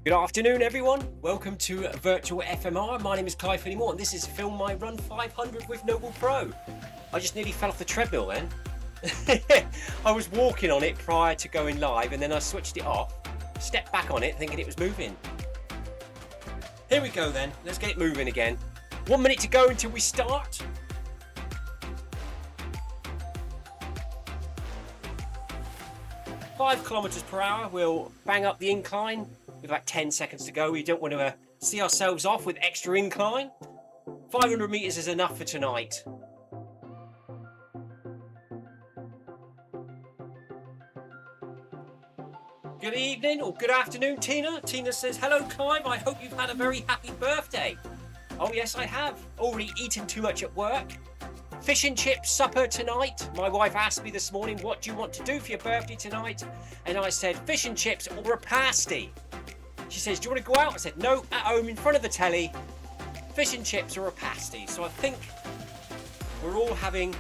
Good afternoon, everyone. Welcome to Virtual FMR. My name is Clive Finnimore, and this is Film My Run 500 with NoblePro. I just nearly fell off the treadmill then. I was walking on it prior to going live, and then I switched it off, stepped back on it, thinking it was moving. Here we go then. Let's get it moving again. 1 minute to go until we start. Five kilometers per hour. We'll bang up the incline. With about 10 seconds to go. We don't want to see ourselves off with extra incline. 500 meters is enough for tonight. Good evening or good afternoon, Tina. Tina says, hello, Clive. I hope you've had a very happy birthday. Oh, yes, I have. Already eaten too much at work. Fish and chips supper tonight. My wife asked me this morning, what do you want to do for your birthday tonight? And I said, fish and chips or a pasty. She says, do you want to go out? I said, no, at home in front of the telly, fish and chips or a pasty. So I think we're all having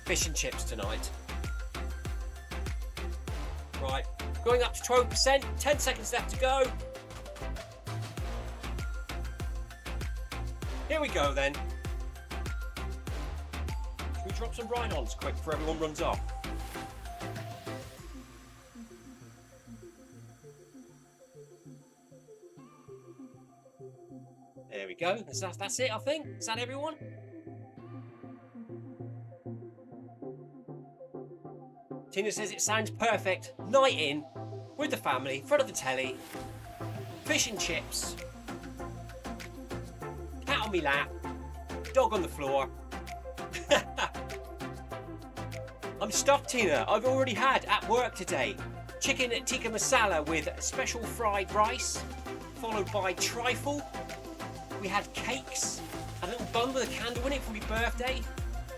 fish and chips tonight. Right, going up to 12%, 10 seconds left to go. Here we go then. Should we drop some ride-ons quick before everyone runs off? There we go. That's it, I think. Is that everyone? Tina says it sounds perfect. Night in, with the family, in front of the telly, fish and chips, cat on me lap, dog on the floor. I'm stuffed, Tina. I've already had at work today chicken tikka masala with special fried rice, followed by trifle. We had cakes, a little bun with a candle in it for my birthday.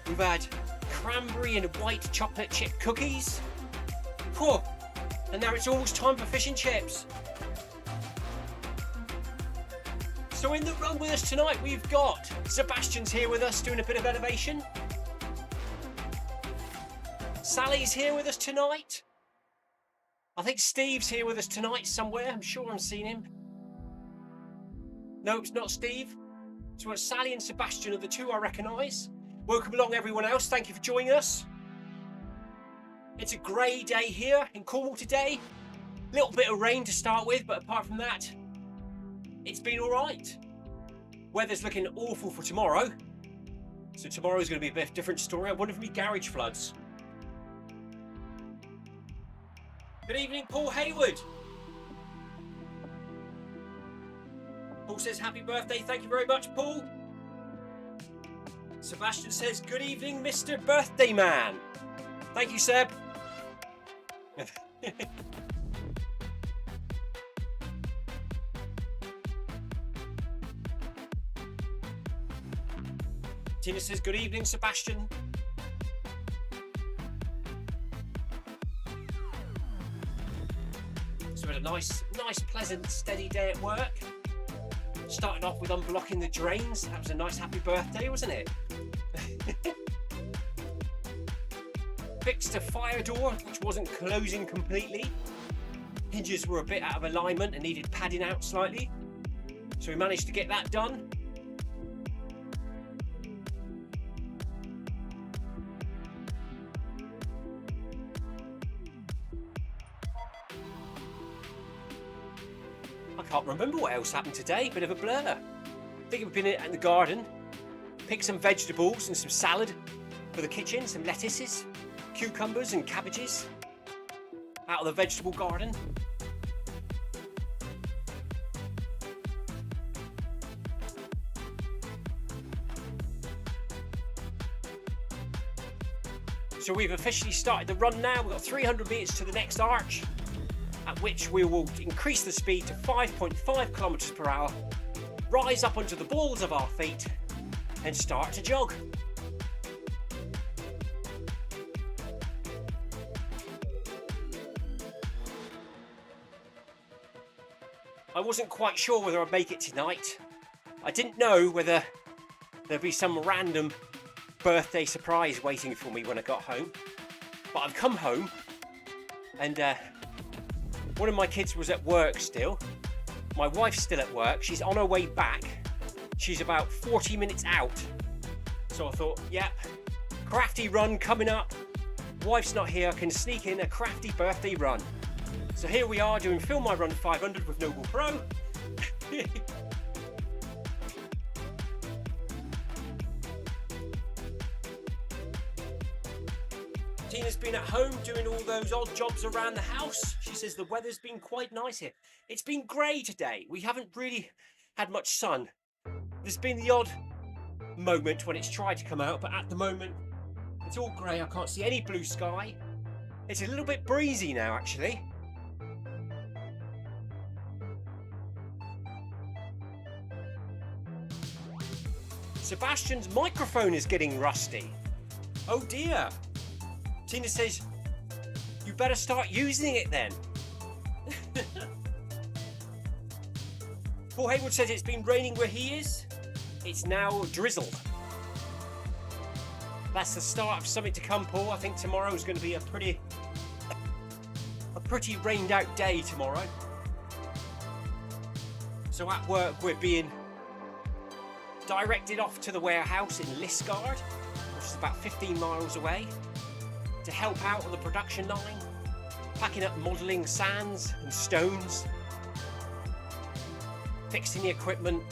We've had cranberry and white chocolate chip cookies. Whew. And now it's almost time for fish and chips. So in the run with us tonight, we've got Sebastian's here with us doing a bit of elevation. Sally's here with us tonight. I think Steve's here with us tonight somewhere. I'm sure I'm seeing him. No, it's not Steve. So it's Sally and Sebastian are the two I recognise. Welcome along, everyone else. Thank you for joining us. It's a grey day here in Cornwall today. A little bit of rain to start with, but apart from that, it's been all right. Weather's looking awful for tomorrow. So tomorrow's going to be a bit of a different story. I wonder if we garage floods. Good evening, Paul Hayward. Paul says, happy birthday. Thank you very much, Paul. Sebastian says, good evening, Mr. Birthday Man. Thank you, Seb. Tina says, good evening, Sebastian. So we had a nice, pleasant, steady day at work. Started off with unblocking the drains. That was a nice happy birthday, wasn't it? Fixed a fire door which wasn't closing completely. Hinges were a bit out of alignment and needed padding out slightly. So we managed to get that done. I can't remember what else happened today, bit of a blur. I think we've been in the garden, picked some vegetables and some salad for the kitchen, some lettuces, cucumbers and cabbages out of the vegetable garden. So we've officially started the run now. We've got 300 metres to the next arch, at which we will increase the speed to 5.5 kilometers per hour, rise up onto the balls of our feet and start to jog. I wasn't quite sure whether I'd make it tonight. I didn't know whether there'd be some random birthday surprise waiting for me when I got home. But I've come home and one of my kids was at work still, My wife's still at work. She's on her way back. She's about 40 minutes out. So I thought, yep, crafty run coming up. Wife's not here, I can sneak in a crafty birthday run. So here we are doing Film My Run 500 with NoblePro. Tina's been at home doing all those odd jobs around the house. She says the weather's been quite nice here. It's been grey today. We haven't really had much sun. There's been the odd moment when it's tried to come out, but at the moment it's all grey. I can't see any blue sky. It's a little bit breezy now, actually. Sebastian's microphone is getting rusty. Oh dear. Tina says, you better start using it then. Paul Haywood says it's been raining where he is. It's now drizzled. That's the start of something to come, Paul. I think tomorrow is going to be a pretty rained out day tomorrow. So at work we're being directed off to the warehouse in Liskeard, which is about 15 miles away, to help out on the production line, packing up modelling sands and stones, fixing the equipment.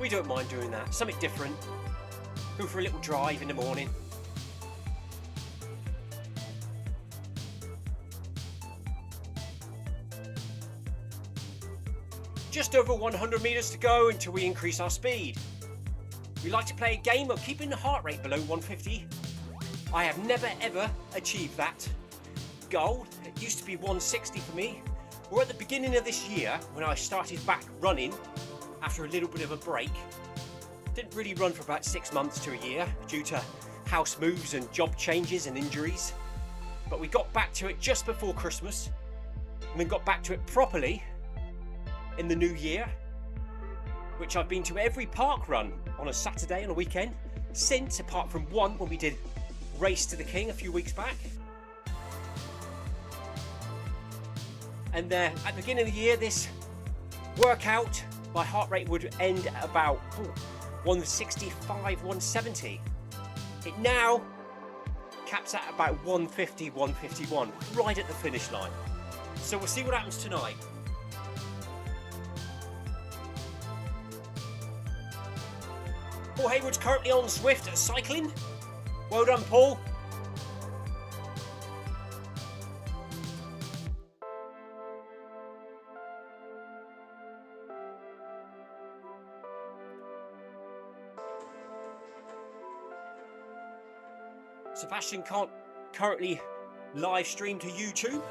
We don't mind doing that, something different. Go for a little drive in the morning. Just over 100 metres to go until we increase our speed. We like to play a game of keeping the heart rate below 150. I have never ever achieved that goal. It used to be 160 for me. Or at the beginning of this year, when I started back running after a little bit of a break. Didn't really run for about 6 months to a year due to house moves and job changes and injuries. But we got back to it just before Christmas, and then got back to it properly in the new year, which I've been to every park run on a Saturday and a weekend since, apart from one when we did Race to the King a few weeks back. And at the beginning of the year, this workout, my heart rate would end at about 165, 170. It now caps at about 150, 151, right at the finish line. So we'll see what happens tonight. Paul Haywood's currently on Zwift cycling. Well done, Paul. Sebastian can't currently live stream to YouTube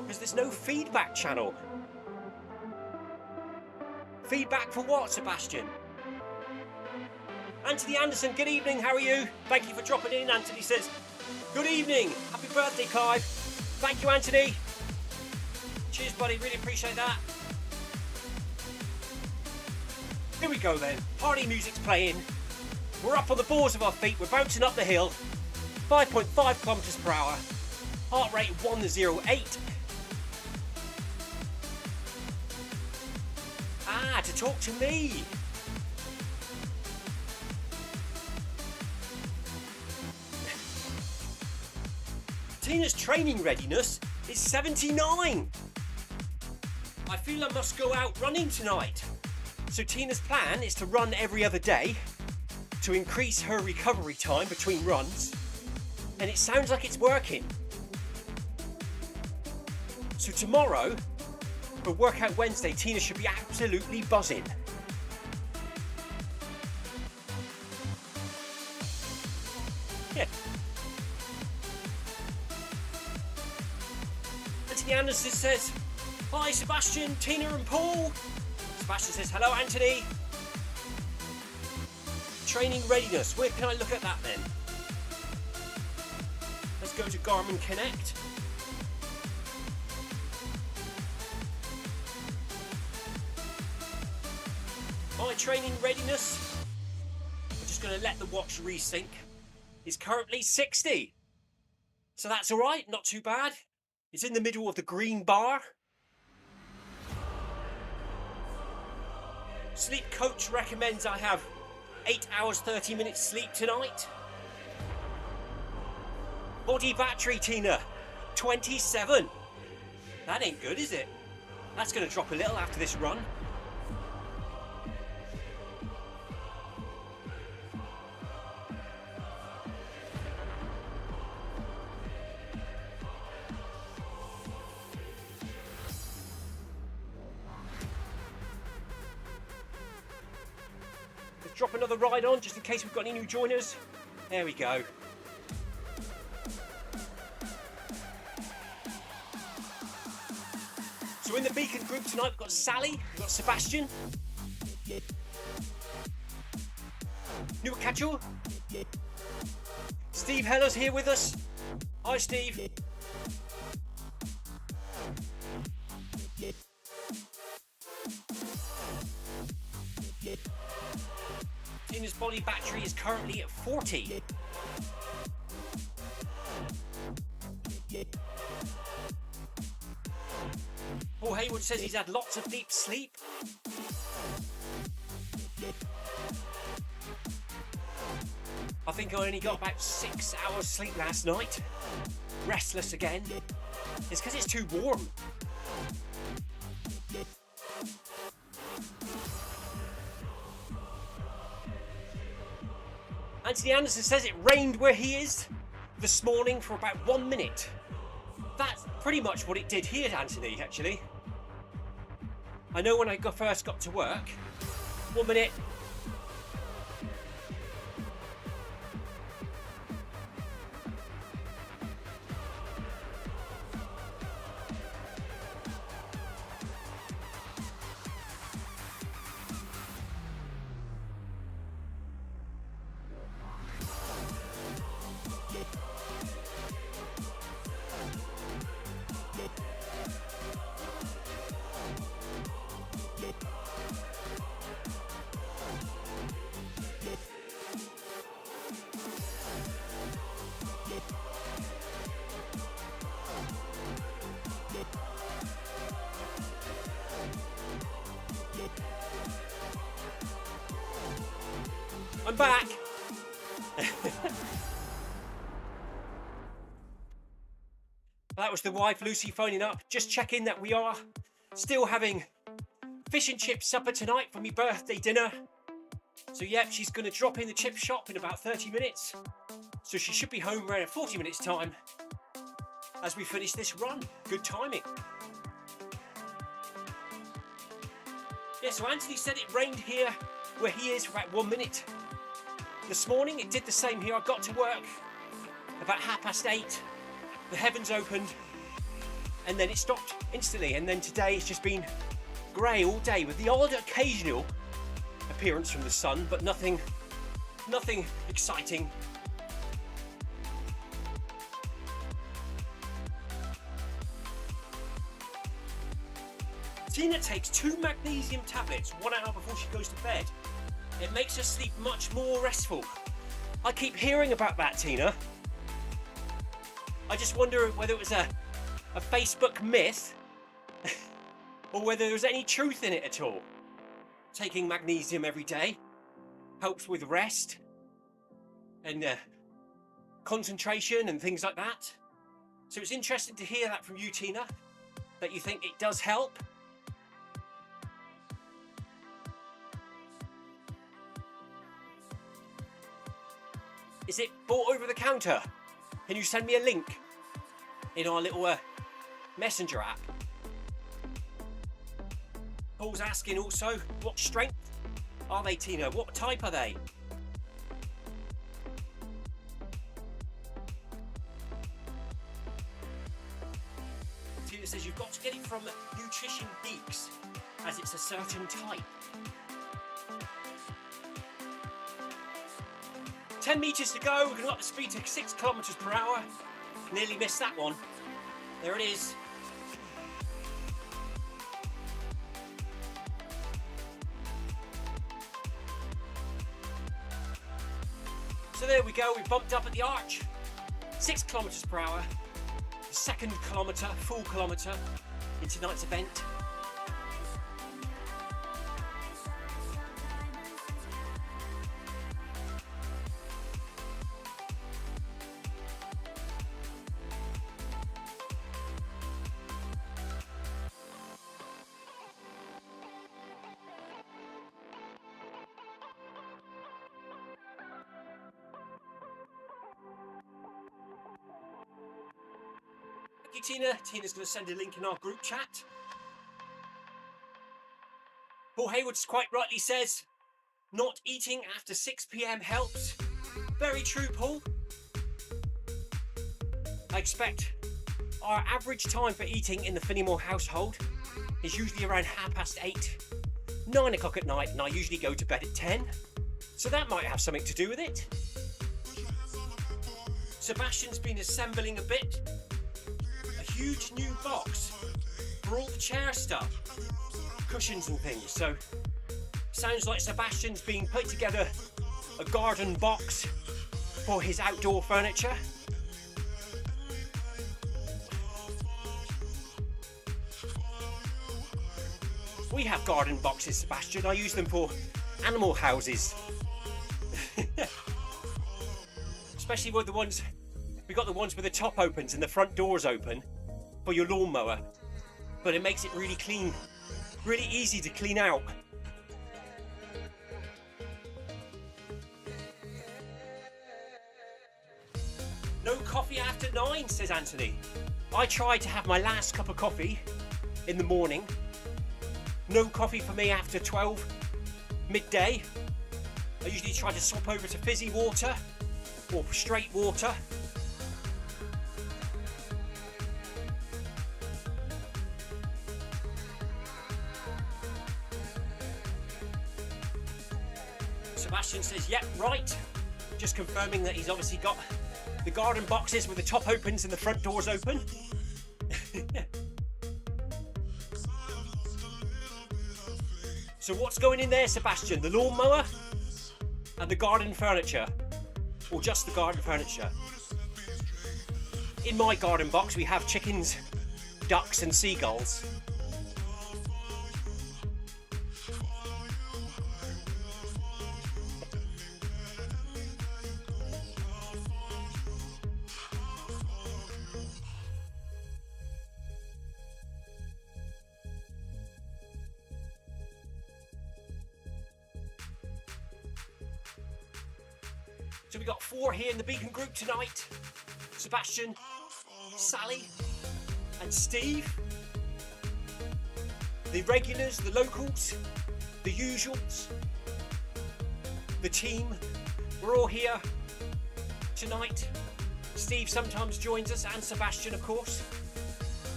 because there's no feedback channel. Feedback for what, Sebastian? Anthony Anderson, good evening, how are you? Thank you for dropping in. Anthony says, good evening, happy birthday, Clive. Thank you, Anthony. Cheers, buddy, really appreciate that. Here we go then, party music's playing. We're up on the balls of our feet, we're bouncing up the hill. 5.5 kilometers per hour. Heart rate 108. Ah, to talk to me. Tina's training readiness is 79. I feel I must go out running tonight. So Tina's plan is to run every other day to increase her recovery time between runs. And it sounds like it's working. So tomorrow, for Workout Wednesday, Tina should be absolutely buzzing. Yeah. Anthony Anderson says, hi Sebastian, Tina and Paul. Sebastian says, hello Anthony. Training readiness, where can I look at that then? Let's go to Garmin Connect. My training readiness, I'm just going to let the watch resync, is currently 60. So that's alright, not too bad. It's in the middle of the green bar. Sleep coach recommends I have 8 hours 30 minutes sleep tonight. Body battery, Tina, 27. That ain't good, is it? That's going to drop a little after this run. Let's drop another ride on just in case we've got any new joiners. There we go. So in the Beacon group tonight, we've got Sally, we've got Sebastian, Nuakacho, Steve Heller's here with us. Hi, Steve. Tina's body battery is currently at 40. Paul Hayward says he's had lots of deep sleep. I think I only got about 6 hours sleep last night. Restless again. It's because it's too warm. Anthony Anderson says it rained where he is this morning for about 1 minute. That's pretty much what it did here, Anthony, actually. I know when I first got to work, 1 minute. I'm back. That was the wife Lucy phoning up, just checking that we are still having fish and chip supper tonight for my birthday dinner. So yep, she's going to drop in the chip shop in about 30 minutes. So she should be home around 40 minutes time as we finish this run. Good timing. Yeah, so Anthony said it rained here where he is for about 1 minute. This morning it did the same here. I got to work about 8:30. The heavens opened and then it stopped instantly. And then today it's just been grey all day with the odd occasional appearance from the sun, but nothing exciting. Tina takes 2 magnesium tablets 1 hour before she goes to bed. It makes her sleep much more restful. I keep hearing about that, Tina. I just wonder whether it was a Facebook myth or whether there was any truth in it at all. Taking magnesium every day helps with rest and concentration and things like that. So it's interesting to hear that from you, Tina, that you think it does help. Is it bought over the counter? Can you send me a link in our little messenger app? Paul's asking also, what strength are they, Tina? What type are they? Tina says you've got to get it from Nutrition Geeks as it's a certain type. 10 metres to go, we're going to up the speed to 6 kilometres per hour. Nearly missed that one. There it is. So there we go, we bumped up at the arch. 6 kilometres per hour. The second kilometre, full kilometre in tonight's event. you, Tina. Tina's going to send a link in our group chat. Paul Hayward quite rightly says, not eating after 6 p.m. helps. Very true, Paul. I expect our average time for eating in the Finnimore household is usually around 8:30, 9 o'clock at night, and I usually go to bed at 10. So that might have something to do with it. Sebastian's been assembling a bit. A huge new box for all the chair stuff, cushions and things. So sounds like Sebastian's been putting together a garden box for his outdoor furniture. We have garden boxes, Sebastian. I use them for animal houses. Especially with the ones, we got the ones with the top opens and the front doors open for your lawnmower. But it makes it really clean, really easy to clean out. No coffee after 9, says Anthony. I try to have my last cup of coffee in the morning. No coffee for me after 12, midday. I usually try to swap over to fizzy water or straight water. Sebastian says, yep, right. Just confirming that he's obviously got the garden boxes with the top opens and the front doors open. So what's going in there, Sebastian? The lawnmower and the garden furniture? Or just the garden furniture? In my garden box we have chickens, ducks and seagulls. So we got 4 here in the Beacon group tonight. Sebastian, Sally and Steve. The regulars, the locals, the usuals, the team. We're all here tonight. Steve sometimes joins us, and Sebastian of course,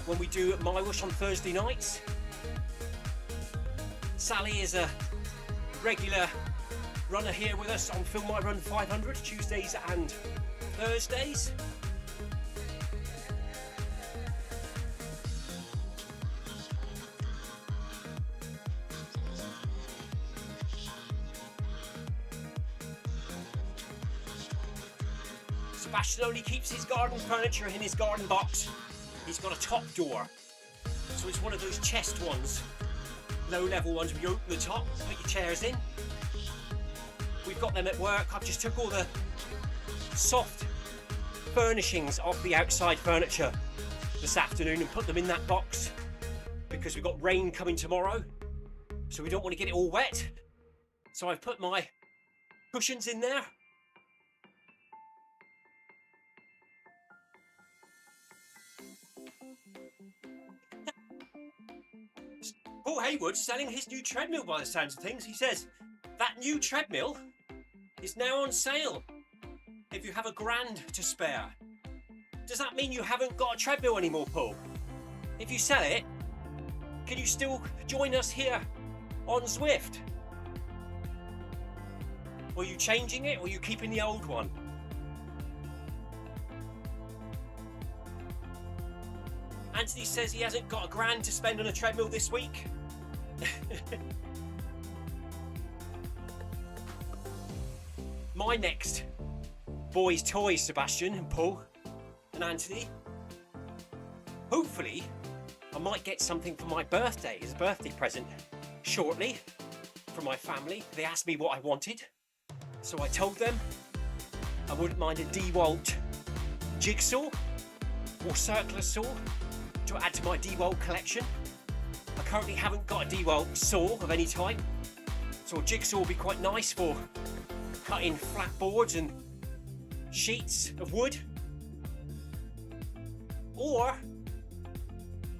when we do My Wish on Thursday nights. Sally is a regular runner here with us on Film My Run 500 Tuesdays and Thursdays. Sebastian only keeps his garden furniture in his garden box. He's got a top door, so it's one of those chest ones, low level ones where you open the top, put your chairs in. We've got them at work. I've just took all the soft furnishings off the outside furniture this afternoon and put them in that box because we've got rain coming tomorrow, so we don't want to get it all wet. So I've put my cushions in there. Paul Hayward's selling his new treadmill by the sounds of things. He says that new treadmill is now on sale if you have £1,000 to spare. Does that mean you haven't got a treadmill anymore, Paul? If you sell it, can you still join us here on Zwift? Or are you changing it, or are you keeping the old one? Anthony says he hasn't got £1,000 to spend on a treadmill this week. My next boys' toys, Sebastian and Paul and Anthony. Hopefully, I might get something for my birthday as a birthday present shortly from my family. They asked me what I wanted, so I told them I wouldn't mind a DeWalt jigsaw or circular saw to add to my DeWalt collection. I currently haven't got a DeWalt saw of any type, so a jigsaw would be quite nice for cutting flat boards and sheets of wood. Or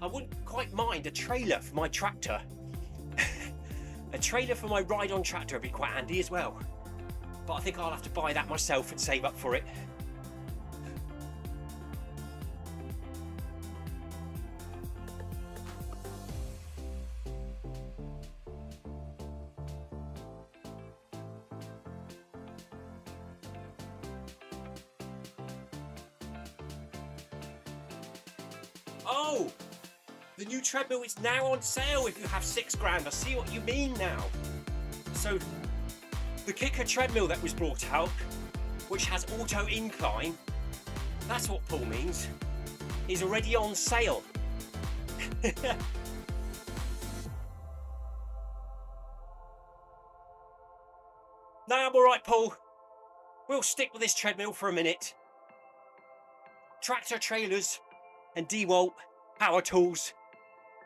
I wouldn't quite mind a trailer for my tractor. A trailer for my ride-on tractor would be quite handy as well. But I think I'll have to buy that myself and save up for it. Oh! The new treadmill is now on sale if you have £6,000. I see what you mean now. So, the kicker treadmill that was brought out, which has auto incline, that's what Paul means, is already on sale. Nah, I'm alright, Paul. We'll stick with this treadmill for a minute. Tractor trailers and DeWalt power tools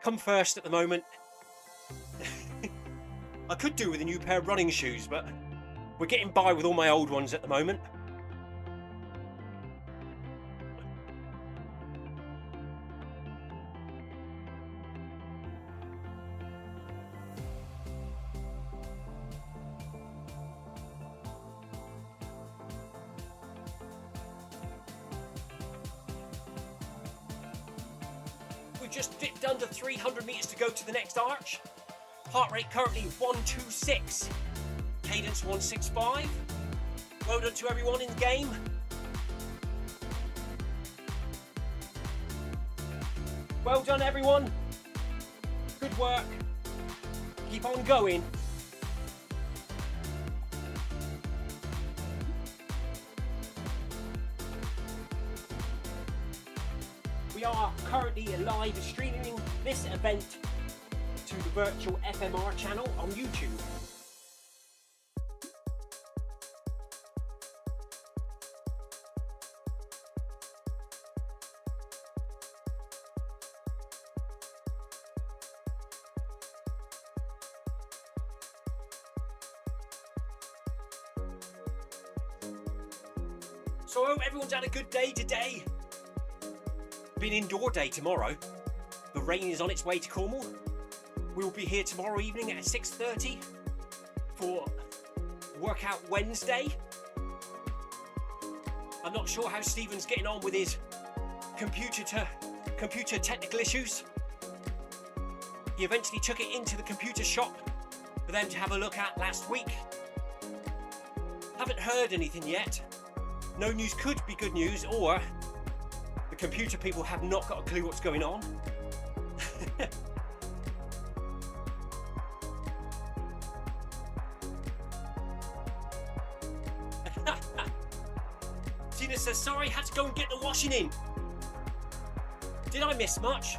come first at the moment. I could do with a new pair of running shoes, but we're getting by with all my old ones at the moment. We've just dipped under 300 metres to go to the next arch. Heart rate currently 126. Cadence 165. Well done to everyone in the game. Well done everyone. Good work. Keep on going. We are currently live streaming this event to the virtual FMR channel on YouTube. So I hope everyone's had a good day today. Been indoor day tomorrow. The rain is on its way to Cornwall. We will be here tomorrow evening at 6:30 for Workout Wednesday. I'm not sure how Stephen's getting on with his computer technical issues. He eventually took it into the computer shop for them to have a look at last week. Haven't heard anything yet. No news could be good news, or the computer people have not got a clue what's going on. Tina says, sorry, had to go and get the washing in. Did I miss much?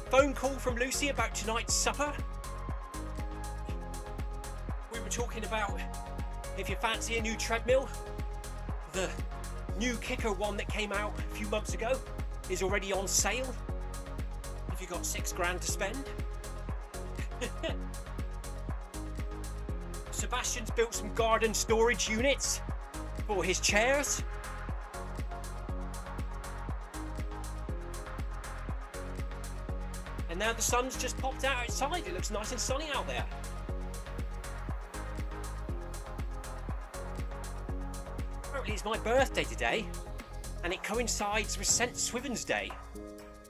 Phone call from Lucy about tonight's supper. We were talking about if you fancy a new treadmill. The new kicker one that came out a few months ago is already on sale if you got £6,000 to spend. Sebastian's built some garden storage units for his chairs. And now the sun's just popped out outside. It looks nice and sunny out there. Apparently it's my birthday today, and it coincides with St. Swithin's Day,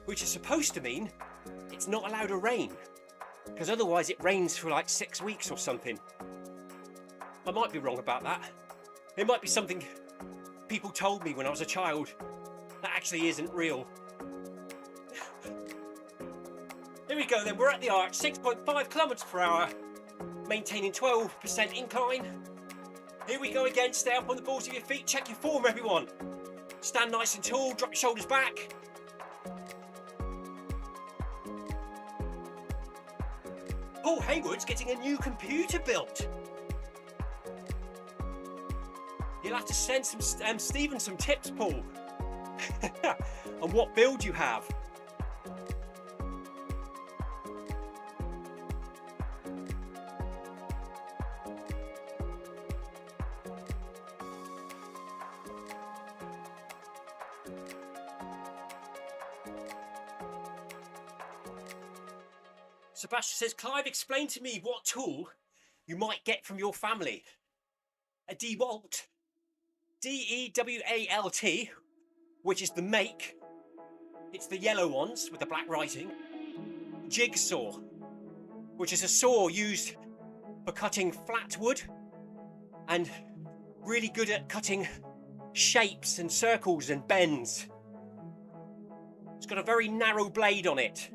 which is supposed to mean it's not allowed to rain, because otherwise it rains for like 6 weeks or something. I might be wrong about that. It might be something people told me when I was a child that actually isn't real. Here we go then, we're at the arch, 6.5 kilometers per hour, maintaining 12% incline. Here we go again, stay up on the balls of your feet, check your form everyone. Stand nice and tall, drop your shoulders back. Paul Hayward's getting a new computer built. You'll have to send Stephen some tips, Paul, on what build you have. Sebastian says, Clive, explain to me what tool you might get from your family. A DeWalt, D-E-W-A-L-T, which is the make. It's the yellow ones with the black writing. Jigsaw, which is a saw used for cutting flat wood and really good at cutting shapes and circles and bends. It's got a very narrow blade on it.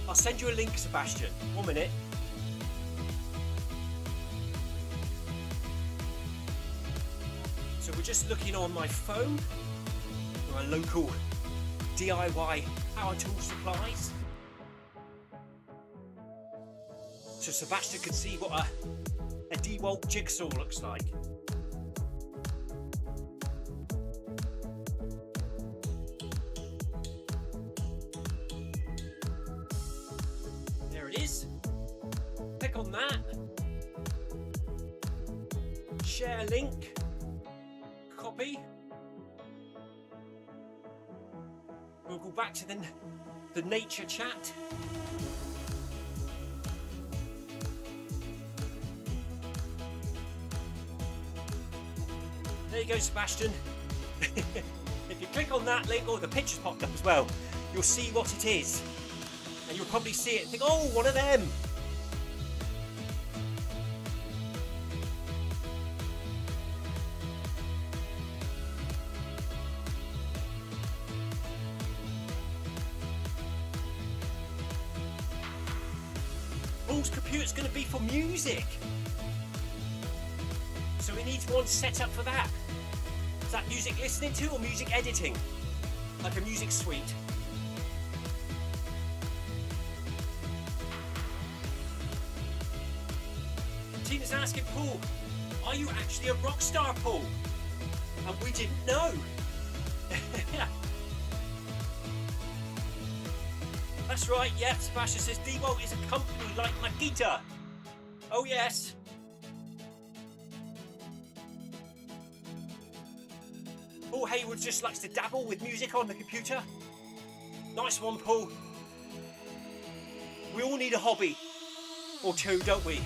I'll send you a link, Sebastian. 1 minute. So we're just looking on my phone for a local DIY power tool supplies. So Sebastian could see what a DeWalt jigsaw looks like. Click on that, share link, copy. We'll go back to the nature chat. There you go, Sebastian. If you click on that link, or the picture's popped up as well, you'll see what it is. And you'll probably see it and think, oh, one of them. Paul's computer's going to be for music. So we need one set up for that. Is that music listening to or music editing? Like a music suite. Tina's asking Paul, are you actually a rock star, Paul? And we didn't know. That's right, yeah, Sebastian says DeWalt is a company like Makita. Oh yes. Paul Hayward just likes to dabble with music on the computer. Nice one, Paul. We all need a hobby or two, don't we?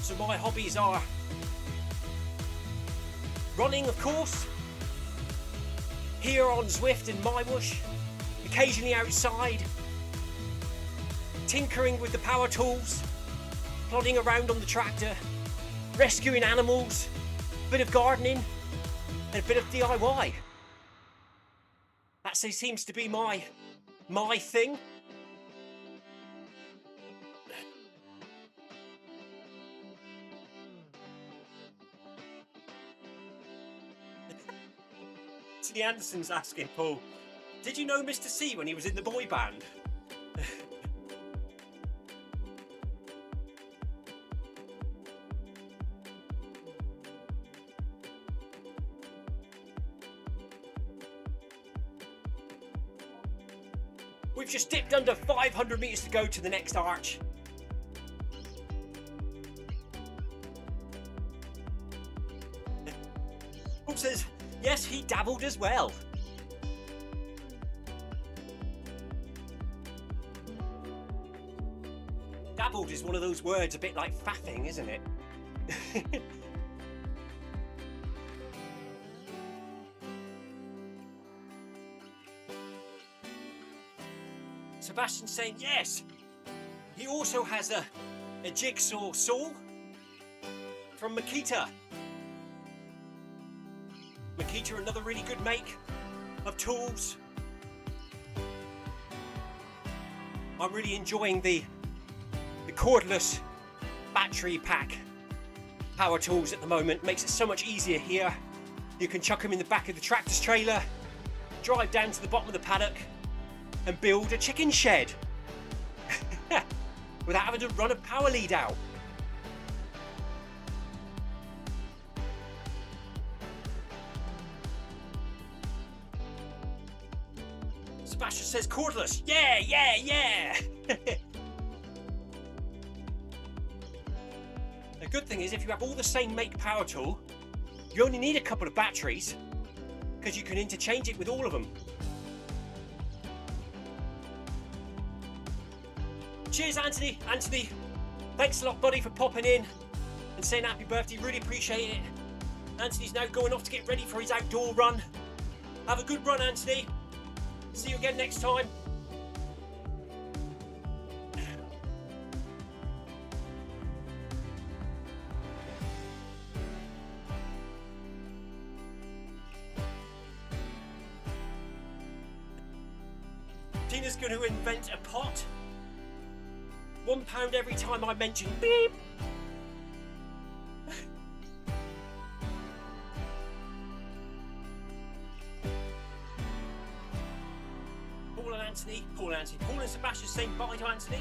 So my hobbies are running, of course, here on Zwift in Mybush, occasionally outside, tinkering with the power tools, plodding around on the tractor, rescuing animals, a bit of gardening, and a bit of DIY. That seems to be my thing. The Anderson's asking Paul, did you know Mr. C when he was in the boy band? We've just dipped under 500 metres to go to the next arch. Paul says, yes, he dabbled as well. Dabbled is one of those words a bit like faffing, isn't it? Sebastian's saying yes. He also has a jigsaw saw from Makita. Makita, another really good make of tools. I'm really enjoying the cordless battery pack power tools at the moment. Makes it so much easier here. You can chuck them in the back of the tractor's trailer, drive down to the bottom of the paddock and build a chicken shed without having to run a power lead out. Sebastian says cordless. Yeah, yeah, yeah. The good thing is if you have all the same make power tool, you only need a couple of batteries because you can interchange it with all of them. Cheers, Anthony. Anthony, thanks a lot, buddy, for popping in and saying happy birthday. Really appreciate it. Anthony's now going off to get ready for his outdoor run. Have a good run, Anthony. See you again next time. Tina's going to invent a pot. £1 every time I mention beep. Paul and Sebastian saying bye to Anthony.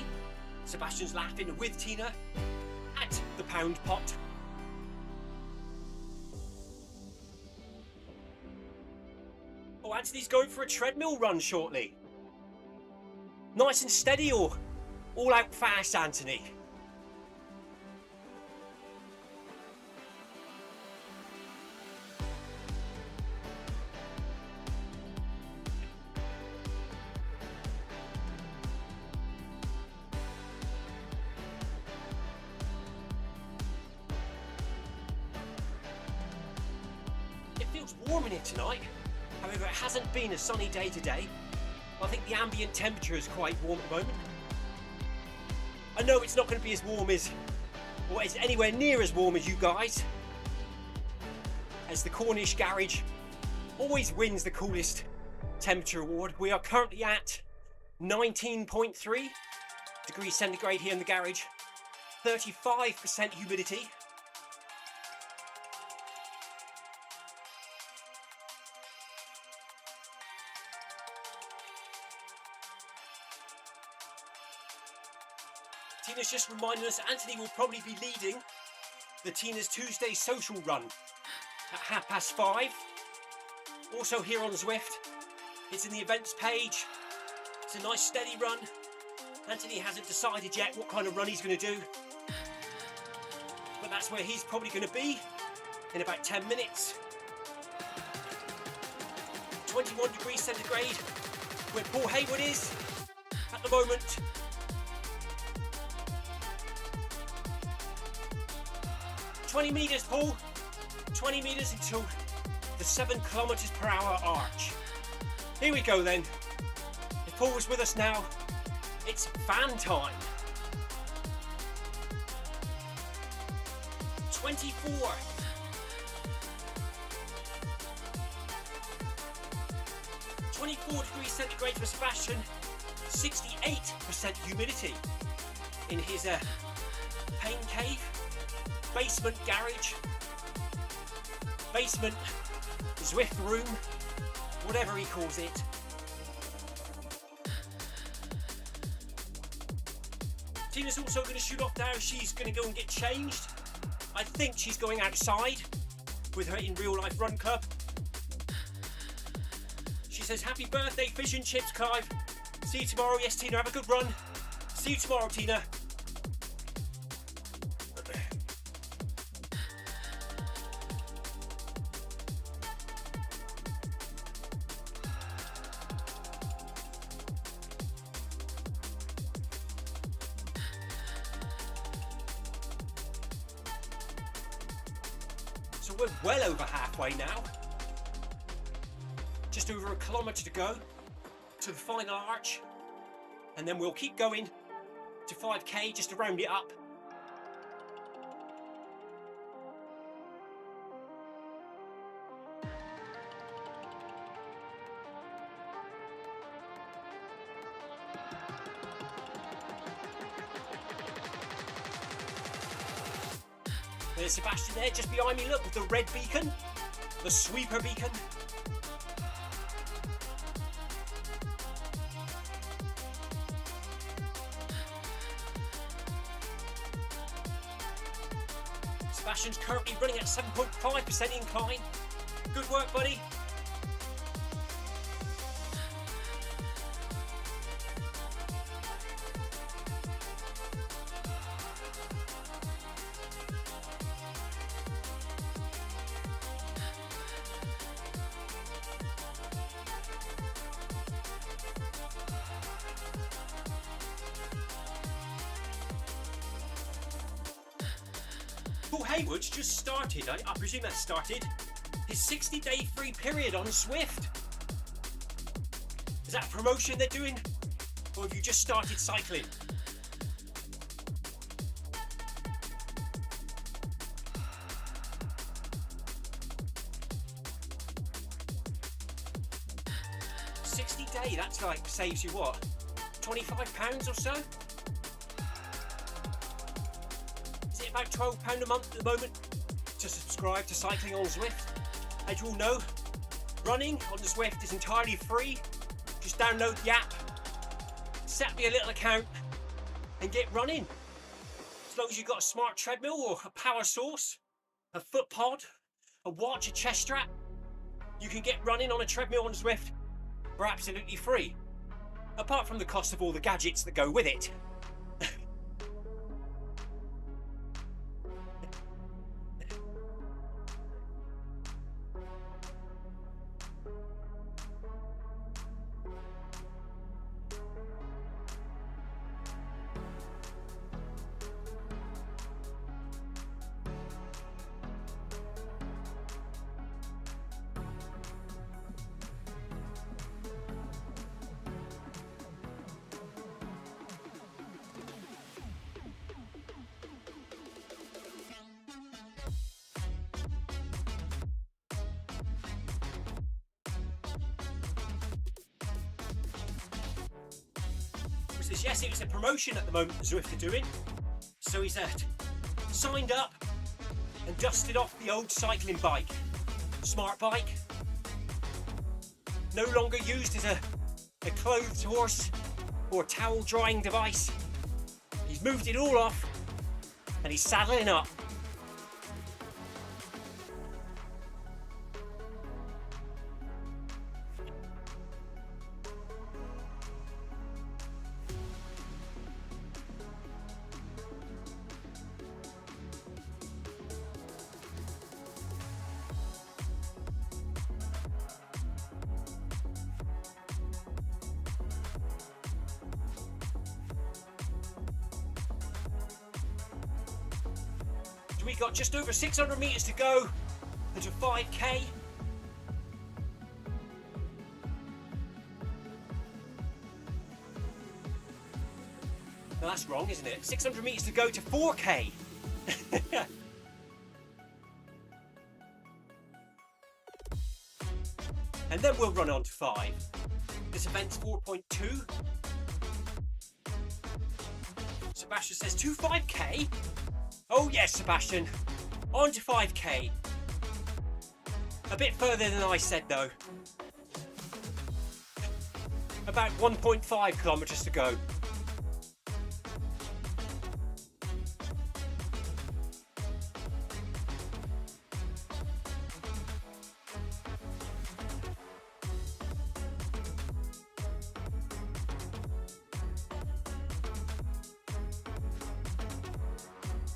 Sebastian's laughing with Tina at the pound pot. Oh, Anthony's going for a treadmill run shortly. Nice and steady or all out fast, Anthony? Warm in here tonight. However, it hasn't been a sunny day today. I think the ambient temperature is quite warm at the moment. I know it's not going to be as warm as, or is anywhere near as warm as you guys, as the Cornish garage always wins the coolest temperature award. We are currently at 19.3 degrees centigrade here in the garage, 35% humidity. Tina's just reminding us Anthony will probably be leading the Tina's Tuesday social run at 5:30. Also here on Zwift, it's in the events page. It's a nice steady run. Anthony hasn't decided yet what kind of run he's going to do, but that's where he's probably going to be in about 10 minutes. 21 degrees centigrade where Paul Haywood is at the moment. 20 metres, Paul. 20 metres until the 7 kilometres per hour arch. Here we go then. If Paul was with us now, it's fan time. 24. 24 degrees centigrade for Sebastian. 68% humidity in his pain cave. Basement garage, basement Zwift room, whatever he calls it. Tina's also going to shoot off now. She's going to go and get changed. I think she's going outside with her in real life run club. She says, happy birthday, fish and chips, Clive. See you tomorrow. Yes, Tina, have a good run. See you tomorrow, Tina. So we're well over halfway now. Just over a kilometre to go to the final arch, and then we'll keep going to 5k just to round it up. There's Sebastian there, just behind me, look, with the red beacon. The sweeper beacon. Sebastian's currently running at 7.5% incline. Good work, buddy. Paul Hayward's just started, I presume that started, his 60-day free period on Zwift. Is that a promotion they're doing? Or have you just started cycling? $60-day, that's like, saves you what? £25 or so? About £12 a month at the moment to subscribe to cycling on Zwift. As you all know, running on the Zwift is entirely free. Just download the app, set up your little account and get running. As long as you've got a smart treadmill or a power source, a foot pod, a watch, a chest strap, you can get running on a treadmill on Zwift for absolutely free. Apart from the cost of all the gadgets that go with it. Yes, it's a promotion at the moment that Zwift are doing. So he's signed up and dusted off the old cycling bike. Smart bike. No longer used as a clothed horse or towel drying device. He's moved it all off and he's saddling up. We got just over 600 metres to go into 5k. No, that's wrong, isn't it? 600 metres to go to 4k. And then we'll run on to 5. This event's 4.2. Sebastian says 5k. Oh yes, Sebastian, on to 5k. A bit further than I said though. About 1.5 kilometres to go.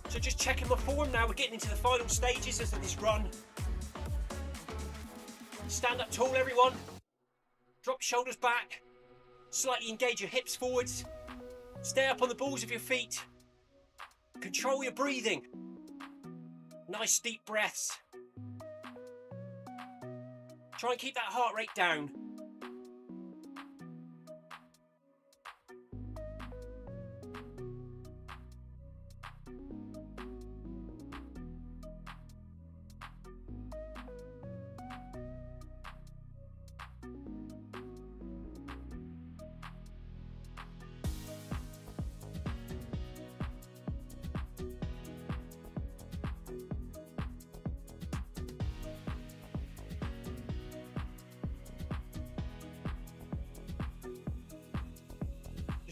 So just checking my form now, we're getting into the final stages of this run. Stand up tall everyone, drop shoulders back, slightly engage your hips forwards, stay up on the balls of your feet, control your breathing, nice deep breaths. Try and keep that heart rate down.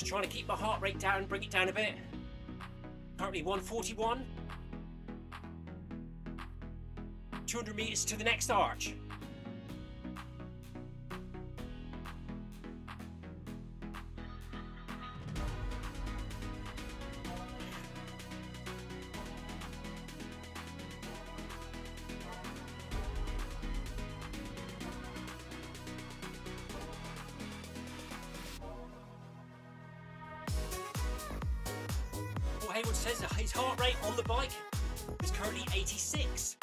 Just trying to keep my heart rate down, bring it down a bit. Currently 141. 200 meters to the next arch. Hayward says that his heart rate on the bike is currently 86.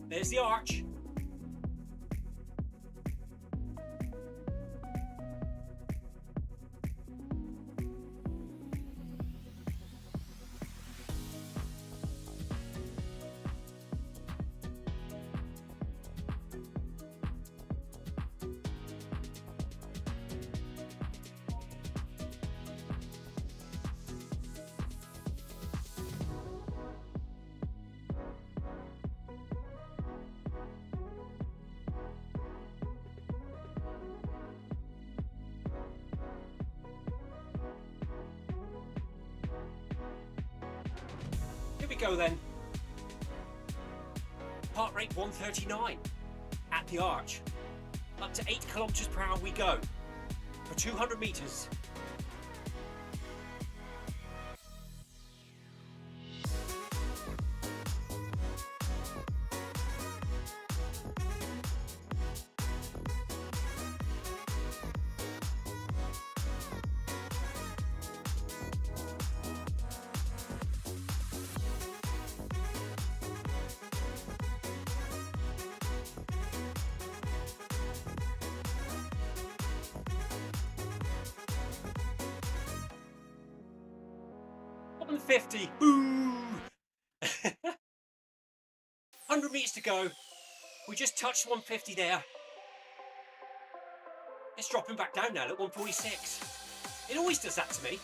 There's the arch. Here we go then. Heart rate 139 at the arch. Up to 8 kilometers per hour we go for 200 meters. $150. Boo! 100 meters to go. We just touched 150 there. It's dropping back down now at 146. It always does that to me.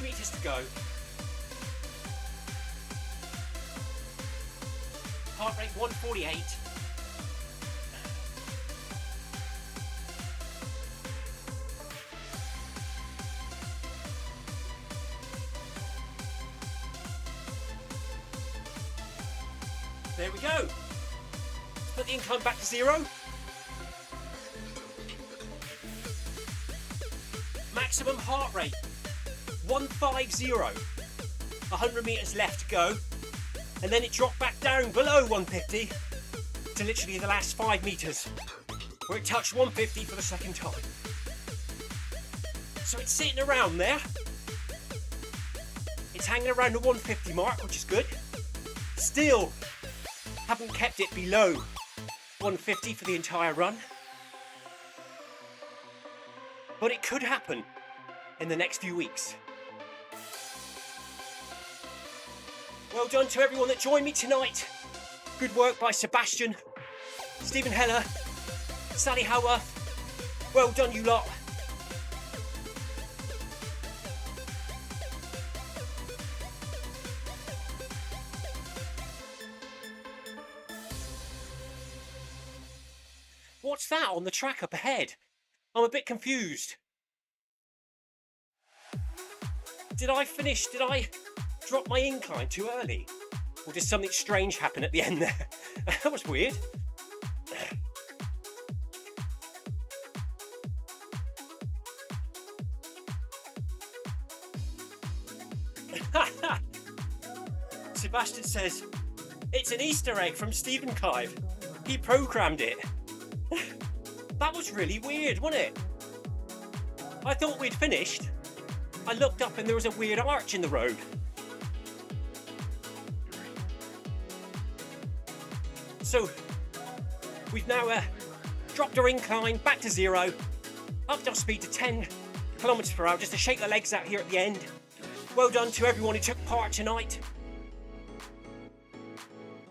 Meters to go. Heart rate 148. There we go. Let's put the incline back to 0. Maximum heart rate 150, 100 meters left to go, and then it dropped back down below 150 to literally the last 5 meters where it touched 150 for the second time. So it's sitting around there. It's hanging around the 150 mark, which is good. Still haven't kept it below 150 for the entire run, but it could happen in the next few weeks. Well done to everyone that joined me tonight. Good work by Sebastian, Stephen Heller, Sally Howarth. Well done, you lot. What's that on the track up ahead? I'm a bit confused. Did I drop my incline too early? Or did something strange happen at the end there? That was weird. Sebastian says, it's an Easter egg from Stephen Clive. He programmed it. That was really weird, wasn't it? I thought we'd finished. I looked up and there was a weird arch in the road. So we've now dropped our incline back to 0, upped our speed to 10 kilometers per hour just to shake the legs out here at the end. Well done to everyone who took part tonight.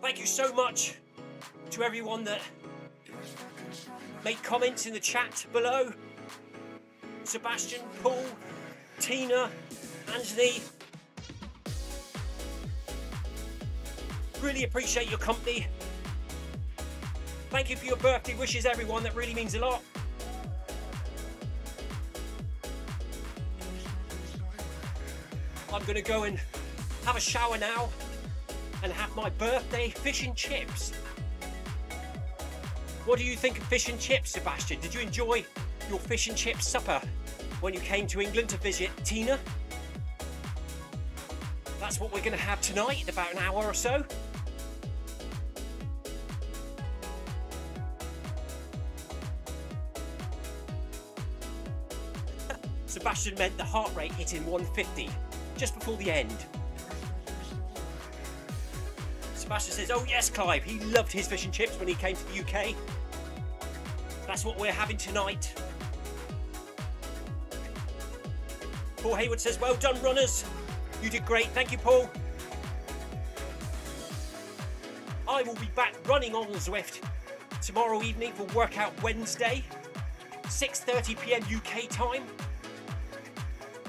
Thank you so much to everyone that made comments in the chat below. Sebastian, Paul, Tina, Anthony. Really appreciate your company. Thank you for your birthday wishes, everyone. That really means a lot. I'm going to go and have a shower now and have my birthday fish and chips. What do you think of fish and chips, Sebastian? Did you enjoy your fish and chips supper when you came to England to visit Tina? That's what we're going to have tonight in about an hour or so. Sebastian meant the heart rate hitting 150 just before the end. Sebastian says, oh yes, Clive, he loved his fish and chips when he came to the UK. That's what we're having tonight. Paul Hayward says, well done, runners. You did great. Thank you, Paul. I will be back running on Zwift tomorrow evening for Workout Wednesday, 6:30 p.m. UK time.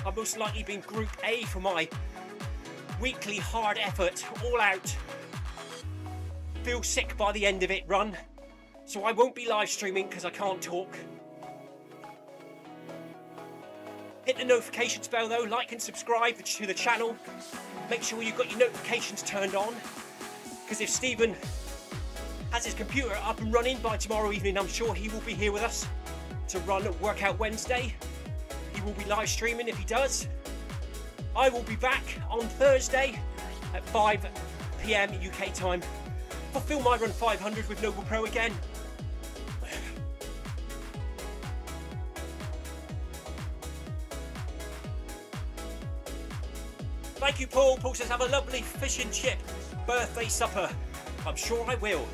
I'll most likely be in Group A for my weekly hard effort, all out, feel sick by the end of it run. So I won't be live streaming because I can't talk. Hit the notifications bell though, like and subscribe to the channel. Make sure you've got your notifications turned on, because if Stephen has his computer up and running by tomorrow evening, I'm sure he will be here with us to run Workout Wednesday. He will be live streaming if he does. I will be back on Thursday at 5 p.m. UK time for Film My Run 500 with NoblePro again. Thank you, Paul. Paul says, have a lovely fish and chip birthday supper. I'm sure I will.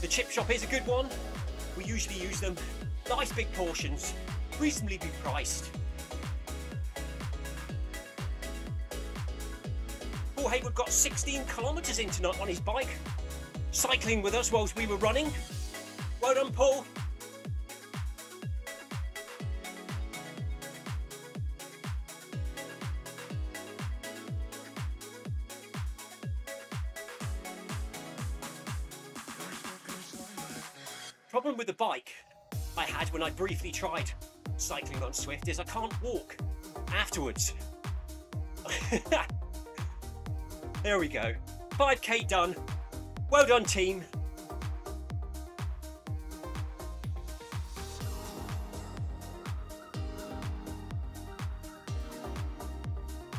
The chip shop is a good one. We usually use them. Nice big portions, reasonably priced. Paul Hayward got 16 kilometres in tonight on his bike, cycling with us whilst we were running. Well done, Paul. Problem with the bike I had when I briefly tried cycling on Zwift is I can't walk afterwards. There we go. 5k done. Well done, team.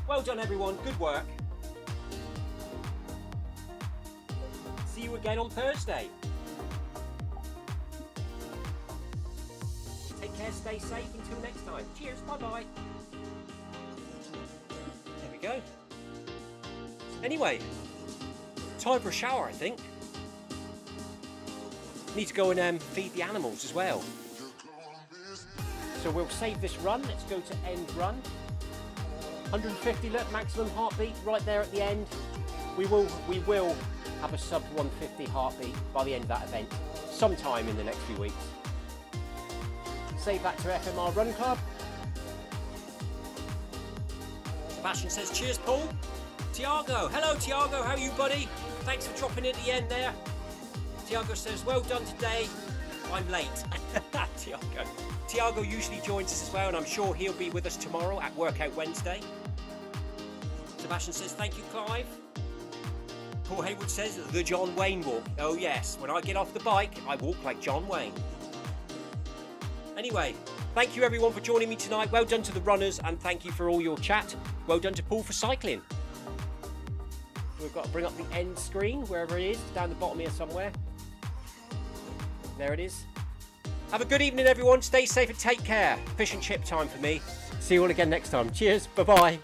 Well done, everyone. Good work. See you again on Thursday. Take care, stay safe. Until next time. Cheers. Bye-bye. There we go. Anyway, time for a shower, I think. Need to go and feed the animals as well. So we'll save this run. Let's go to end run. 150, look, maximum heartbeat right there at the end. We will have a sub 150 heartbeat by the end of that event, sometime in the next few weeks. Save that to FMR Run Club. Sebastian says, cheers, Paul. Tiago, hello Tiago, how are you, buddy? Thanks for dropping in at the end there. Tiago says, well done today. I'm late. Tiago usually joins us as well, and I'm sure he'll be with us tomorrow at Workout Wednesday. Sebastian says, thank you, Clive. Paul Hayward says, the John Wayne walk. Oh yes, when I get off the bike, I walk like John Wayne. Anyway, thank you everyone for joining me tonight. Well done to the runners, and thank you for all your chat. Well done to Paul for cycling. We've got to bring up the end screen, wherever it is, down the bottom here somewhere. There it is. Have a good evening, everyone. Stay safe and take care. Fish and chip time for me. See you all again next time. Cheers. Bye-bye.